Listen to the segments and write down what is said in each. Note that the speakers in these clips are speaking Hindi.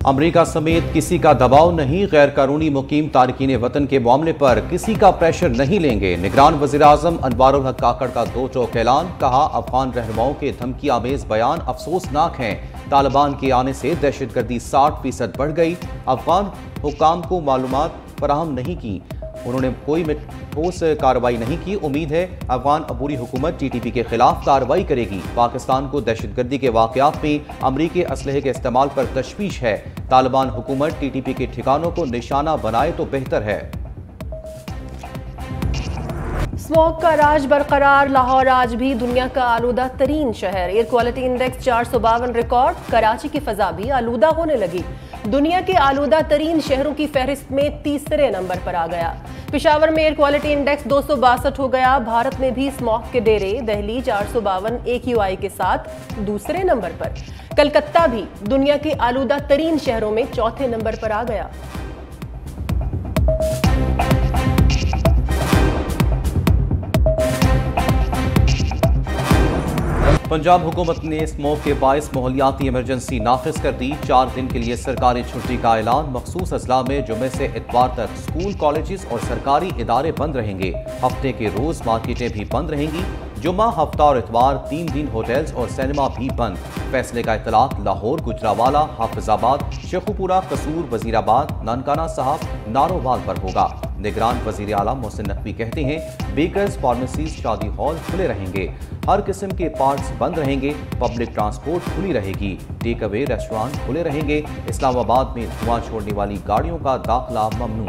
अमेरिका समेत किसी का दबाव नहीं, गैर कानूनी मुकीम तारकीन वतन के मामले पर किसी का प्रेशर नहीं लेंगे। निगरान वज़ीर-ए-आज़म अनवारुल हक काकड़ का दो टोक ऐलान। कहा, अफगान रहनुमाओं के धमकी आमेज बयान अफसोसनाक हैं। तालिबान के आने से दहशतगर्दी 60% बढ़ गई। अफगान हुक्काम को मालूमात फराहम नहीं की, उन्होंने कोई ठोस कार्रवाई नहीं की। उम्मीद है अफगान अबूरी हुकूमत TTP के खिलाफ कार्रवाई करेगी। पाकिस्तान को दहशतगर्दी के वाक़यात में अमरीकी असलहे के इस्तेमाल पर तशवीश है। तालिबान हुकूमत TTP के ठिकानों को निशाना बनाए तो बेहतर है। स्मॉग का राज बरकरार, लाहौर आज भी दुनिया का आलूदा तरीन शहर। Air quality index 452 record. Karachi की फजा भी आलूदा होने लगी। दुनिया के आलूदा तरीन शहरों की फहरिस्त में तीसरे नंबर पर आ गया। पेशावर में एयर क्वालिटी इंडेक्स 262 हो गया। भारत में भी स्मॉग के डेरे। दिल्ली 452 AQI के साथ दूसरे नंबर पर। कलकत्ता भी दुनिया के आलूदा तरीन शहरों में चौथे नंबर पर आ गया। पंजाब हुकूमत ने स्मोक के बाइस माहौलियाती इमरजेंसी नाफिज कर दी। 4 दिन के लिए सरकारी छुट्टी का ऐलान। मखसूस अजला में जुमे से इतवार तक स्कूल, कॉलेजेस और सरकारी इदारे बंद रहेंगे। हफ्ते के रोज मार्केटें भी बंद रहेंगी। जुम्मा, हफ्ता और इतवार 3 दिन होटल्स और सिनेमा भी बंद। फैसले का इतलाक लाहौर, गुजरावाला, हाफिजाबाद, शेखुपुरा, कसूर, वजीराबाद, नानकाना साहब, नारोवाल पर होगा। निगरान वजीर आला मोहसिन नकवी कहते हैं, बेकर्स, फार्मेसीज, शादी हॉल खुले रहेंगे। हर किस्म के पार्ट्स बंद रहेंगे। पब्लिक ट्रांसपोर्ट खुली रहेगी। टेक अवे रेस्टोरेंट खुले रहेंगे। इस्लामाबाद में धुआं छोड़ने वाली गाड़ियों का दाखिला ममनू।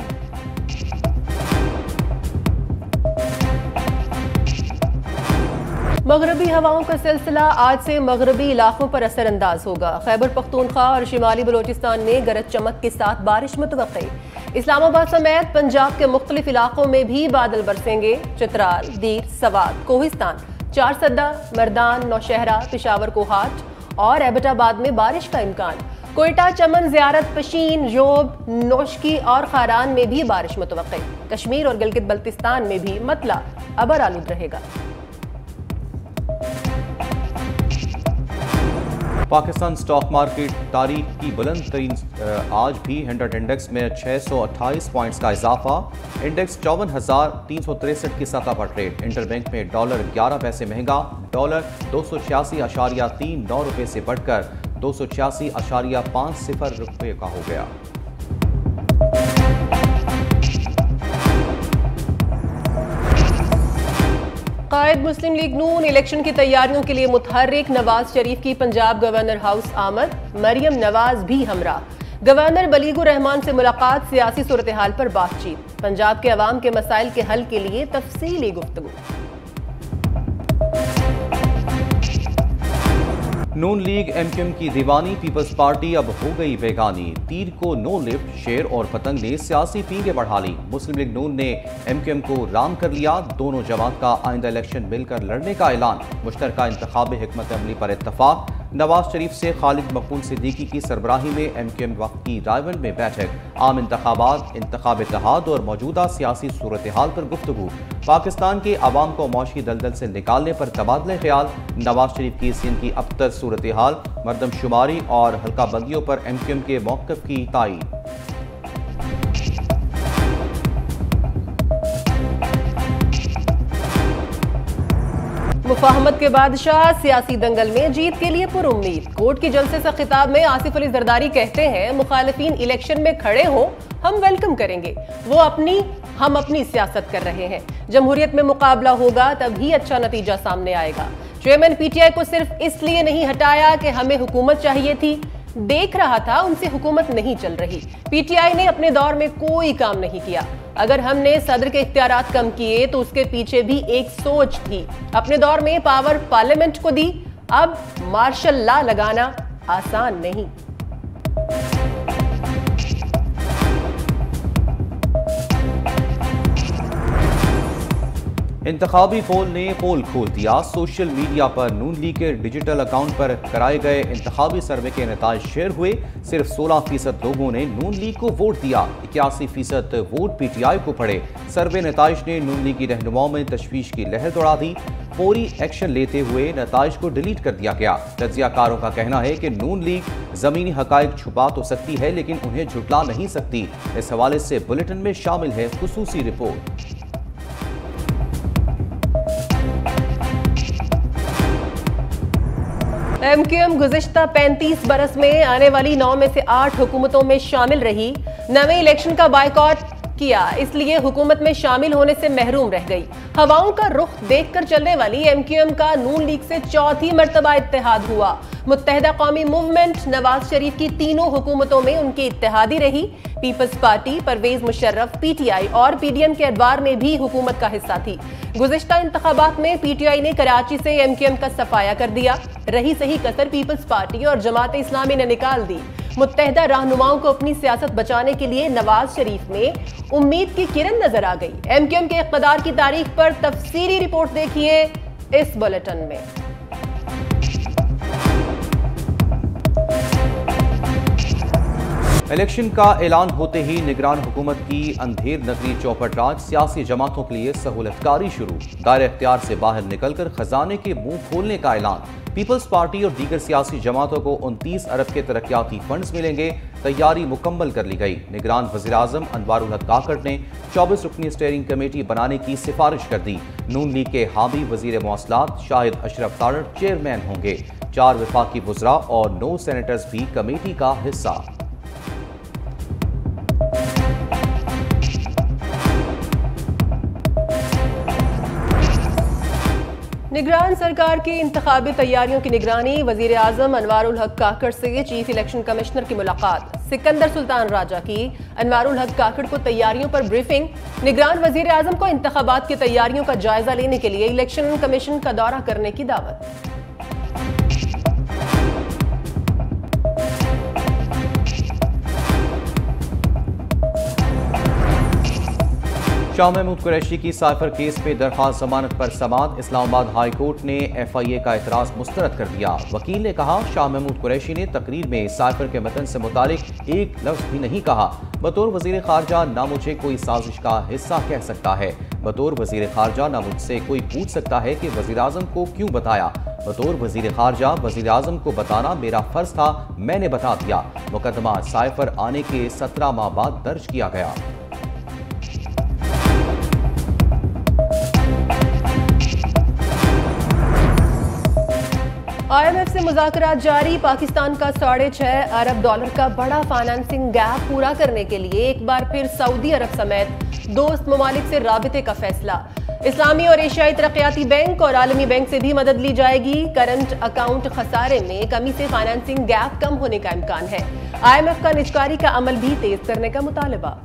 मगरबी हवाओं का सिलसिला आज से मगरबी इलाकों पर असरअंदाज होगा। खैबर पख्तूनख्वा और शिमाली बलोचिस्तान में गरज चमक के साथ बारिश मुतवक्की। इस्लामाबाद समेत पंजाब के मुख्तलिफ इलाकों में भी बादल बरसेंगे। चित्राल, दीर, सवात, कोहिस्तान, चारसद्दा, मर्दान, नौशहरा, पेशावर कोहाट और एबटाबाद में बारिश का इम्कान। कोयटा, चमन, ज़ियारत, पशीन, योब, नौशकी और खारान में भी बारिश मुतवक्की। कश्मीर और गिलगित बल्तिस्तान में भी मतला अबर आलूद रहेगा। पाकिस्तान स्टॉक मार्केट तारीख की बुलंद तरीन आज भी 100 इंडेक्स में 628 पॉइंट्स का इजाफा। इंडेक्स 54,363 की सतह पर ट्रेड। इंटरबैंक में डॉलर 11 पैसे महंगा। डॉलर 286.39 रुपये से बढ़कर 286.50 रुपये का हो गया। कायद मुस्लिम लीग नून इलेक्शन की तैयारियों के लिए मुतहर्रिक। नवाज शरीफ की पंजाब गवर्नर हाउस आमद। मरियम नवाज भी हमरा। गवर्नर बलीगुर रहमान से मुलाकात। सियासी सूरत हाल पर बातचीत। पंजाब के अवाम के मसाइल के हल के लिए तफसीली गुफ्तगू। नून लीग MQM की दीवानी। पीपल्स पार्टी अब हो गई बेगानी। तीर को नो लिफ्ट। शेर और पतंग ने सियासी पींगे बढ़ा ली। मुस्लिम लीग नून ने MQM को राम कर लिया। दोनों जमात का आइंदा इलेक्शन मिलकर लड़ने का ऐलान। मुश्तरका इंतखाबी हिकमत अमली पर इत्तफाक। नवाज शरीफ से खालिद मकबूल सिद्दीकी की सरबराही में MQM वक्त की रायवंड में बैठक। आम इंतखाबात, इंतखाब इत्तेहाद और मौजूदा सियासी सूरत हाल पर गुफ्तगू। पाकिस्तान के अवाम को मौशी दलदल से निकालने पर तबादले ख्याल। नवाज शरीफ की सिंध की अबतर सूरत हाल, मरदमशुमारी और हल्का बंदियों पर MQM के मौक़िफ़ की तायीद। मुफाहमत के बादशाह सियासी दंगल में जीत के लिए पुरुम्मीद। कोर्ट की जलसे से खिताब में आसिफ अली जरदारी कहते हैं, मुखालिफिन इलेक्शन में खड़े हों, हम वेलकम करेंगे। हम अपनी सियासत कर रहे हैं। जमहूरियत में मुकाबला होगा तभी अच्छा नतीजा सामने आएगा। चेयरमैन PTI को सिर्फ इसलिए नहीं हटाया कि हमें हुकूमत चाहिए थी, देख रहा था उनसे हुकूमत नहीं चल रही। PTI ने अपने दौर में कोई काम नहीं किया। अगर हमने सदर के इख्तियारात कम किए तो उसके पीछे भी एक सोच थी। अपने दौर में पावर पार्लियामेंट को दी, अब मार्शल लॉ लगाना आसान नहीं। इंतखाबी पोल ने पोल खोल दिया। सोशल मीडिया पर नून लीग के डिजिटल अकाउंट पर कराए गए इंतखाबी सर्वे के नतीजे शेयर हुए। सिर्फ 16% लोगों ने नून लीग को वोट दिया, 81% वोट पीटीआई को पड़े। सर्वे नतीजे ने नून लीग की रहनुमाओं में तशवीश की लहर दौड़ा दी। फौरी एक्शन लेते हुए नतीजे को डिलीट कर दिया गया। तज्जियाकारों का कहना है कि नून लीग जमीनी हकायक छुपा तो सकती है लेकिन उन्हें झुटला नहीं सकती। इस हवाले से बुलेटिन में शामिल है खुसूसी रिपोर्ट। एमक्यूएम गुज़िश्ता 35 बरस में आने वाली 9 में से 8 हुकूमतों में शामिल रही। नवे इलेक्शन का बायकॉट किया, इसलिए हुकूमत में शामिल होने से महरूम रह गई। हवाओं का रुख देखकर चलने वाली एमक्यूएम का नून लीग से चौथी मर्तबा इत्तेहाद हुआ। मुत्तहिदा कौमी मूवमेंट नवाज शरीफ की तीनों हुकूमतों में उनकी इत्तेहादी रही। People's Party, Parvez Musharraf, PTI और पीडीएम के अदवार में भी हुकूमत का हिस्सा थी। गुज़िश्ता इंतखाबात में पीटीआई ने कराची से एमक्यूएम का सफाया कर दिया। रही सही कसर पीपल्स पार्टी और जमात इस्लामी ने निकाल दी। मुत्तहिदा रहनुमाओं को अपनी सियासत बचाने के लिए नवाज शरीफ में उम्मीद की किरण नजर आ गई। एमक्यूएम के इक़्तिदार की तारीख पर तफसीली रिपोर्ट देखिए इस बुलेटिन में। इलेक्शन का ऐलान होते ही निगरान हुकूमत की अंधेर नगरी चौपट राज सियासी जमातों के लिए सहूलतकारी शुरू। दायरे इख्तियार से बाहर निकलकर खजाने के मुंह खोलने का ऐलान। पीपल्स पार्टी और दीगर सियासी जमातों को 29 अरब के तरक्याती फंड्स मिलेंगे। तैयारी मुकम्मल कर ली गई। निगरान वज़ीर-ए-आज़म अनवारुल हक काकड़ ने 24 रुकनी स्टीयरिंग कमेटी बनाने की सिफारिश कर दी। नून लीग के हामी वज़ीर मौसलात शाहिद अशरफ तारड़ चेयरमैन होंगे। 4 वफाकी वज़रा और 9 सेनेटर्स भी कमेटी का हिस्सा। निगरान सरकार की इंतखाबी तैयारियों की निगरानी। वजीर आजम अनवारुल हक काकड़ से चीफ इलेक्शन कमिश्नर की मुलाकात। सिकंदर सुल्तान राजा की अनवारुल हक काकड़ को तैयारियों पर ब्रीफिंग। निगरान वजीर आजम को इंतखाबात की तैयारियों का जायजा लेने के लिए इलेक्शन कमीशन का दौरा करने की दावत। शाह महमूद कुरैशी की साइफर केस पे दरख्वास्त जमानत पर समाअत। इस्लामाबाद हाई कोर्ट ने FIA का एतराज मुस्तरद कर दिया। वकील ने कहा, शाह महमूद कुरैशी ने तकरीर में साइफर के मतन से मुतालिक एक लफ्ज भी नहीं कहा। बतौर वजीर खारजा ना मुझे कोई साजिश का हिस्सा कह सकता है। बतौर वजीर खारजा ना मुझसे कोई पूछ सकता है कि वजीर आजम को क्यों बताया। बतौर वजीर खारजा वजीर आजम को बताना मेरा फर्ज था, मैंने बता दिया। मुकदमा साइफर आने के 17 माह बाद दर्ज किया गया। IMF से मुज़ाकरात जारी। पाकिस्तान का $6.5 अरब का बड़ा फाइनेंसिंग गैप पूरा करने के लिए एक बार फिर सऊदी अरब समेत दोस्त ममालिक से राबिते का फैसला। इस्लामी और एशियाई तरक्याती बैंक और आलमी बैंक से भी मदद ली जाएगी। करंट अकाउंट खसारे में कमी से फाइनेंसिंग गैप कम होने का इम्कान है। IMF का निजकारी का अमल भी तेज करने का मुतालबा।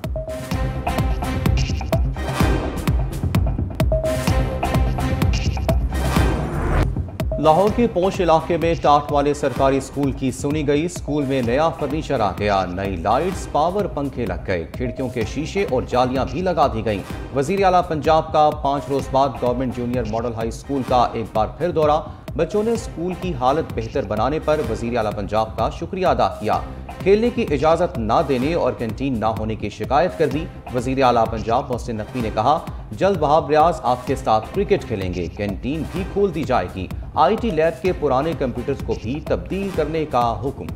लाहौर के पोश इलाके में टाट वाले सरकारी स्कूल की सुनी गई। स्कूल में नया फर्नीचर आ गया, नई लाइट्स, पावर पंखे लग गए, खिड़कियों के शीशे और जालियां भी लगा दी गईं। वजीर आला पंजाब का 5 रोज बाद government junior model high school का एक बार फिर दौरा। बच्चों ने स्कूल की हालत बेहतर बनाने पर वजीर आला पंजाब का शुक्रिया अदा किया। खेलने की इजाजत ना देने और कैंटीन ना होने की शिकायत कर दी। वजीर आला पंजाब मोहसिन नकवी ने कहा, जल्द वहाब रियाज आपके साथ क्रिकेट खेलेंगे, कैंटीन भी खोल दी जाएगी। IT लैब के पुराने कंप्यूटर्स को भी तब्दील करने का हुक्म।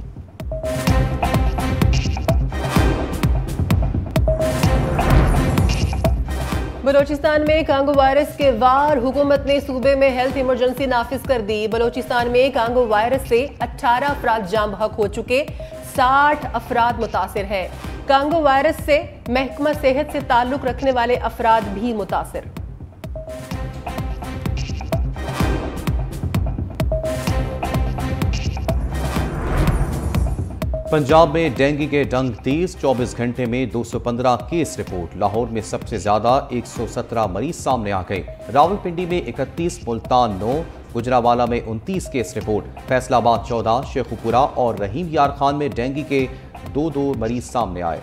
बलोचिस्तान में कांगो वायरस के वार। हुकूमत ने सूबे में हेल्थ इमरजेंसी नाफिज कर दी। बलोचिस्तान में कांगो वायरस से 18 अफराद जाम बहक हो चुके, 60 अफराद मुतासिर हैं। कांगो वायरस से महकमा सेहत से ताल्लुक रखने वाले अफराद भी मुतासिर। पंजाब में डेंगू के डंग तेज। 24 घंटे में 215 केस रिपोर्ट। लाहौर में सबसे ज्यादा 117 मरीज सामने आ गए। रावलपिंडी में 31, मुल्तान 9, गुजरावाला में 29 केस रिपोर्ट। फैसलाबाद 14, शेखुपुरा और रहीम यार खान में डेंगू के 2 मरीज सामने आए।